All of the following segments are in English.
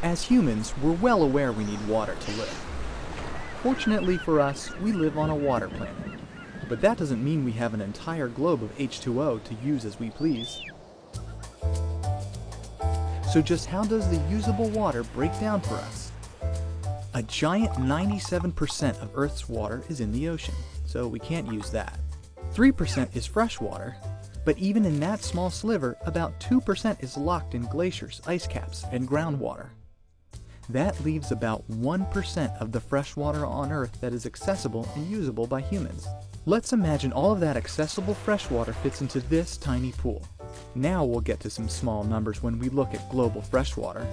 As humans, we're well aware we need water to live. Fortunately for us, we live on a water planet. But that doesn't mean we have an entire globe of H2O to use as we please. So just how does the usable water break down for us? A giant 97% of Earth's water is in the ocean, so we can't use that. 3% is fresh water, but even in that small sliver, about 2% is locked in glaciers, ice caps, and groundwater. That leaves about 1% of the fresh water on Earth that is accessible and usable by humans. Let's imagine all of that accessible fresh water fits into this tiny pool. Now we'll get to some small numbers when we look at global freshwater.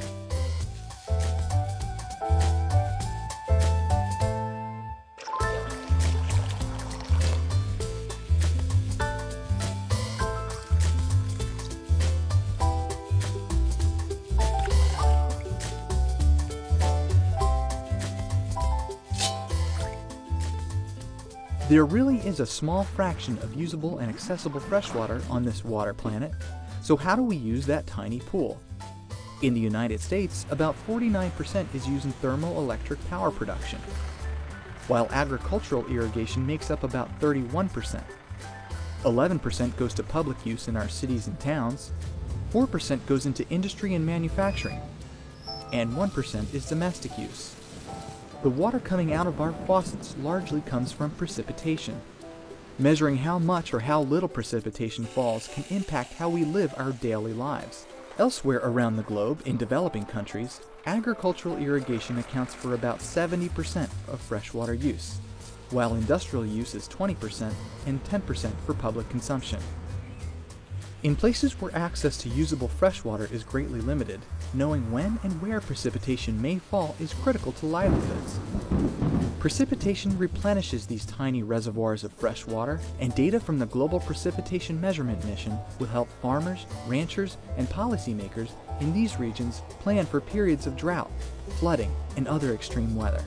There really is a small fraction of usable and accessible freshwater on this water planet, so how do we use that tiny pool? In the United States, about 49% is used in thermoelectric power production, while agricultural irrigation makes up about 31%. 11% goes to public use in our cities and towns, 4% goes into industry and manufacturing, and 1% is domestic use. The water coming out of our faucets largely comes from precipitation. Measuring how much or how little precipitation falls can impact how we live our daily lives. Elsewhere around the globe, in developing countries, agricultural irrigation accounts for about 70% of freshwater use, while industrial use is 20% and 10% for public consumption. In places where access to usable freshwater is greatly limited, knowing when and where precipitation may fall is critical to livelihoods. Precipitation replenishes these tiny reservoirs of fresh water, and data from the Global Precipitation Measurement Mission will help farmers, ranchers, and policymakers in these regions plan for periods of drought, flooding, and other extreme weather.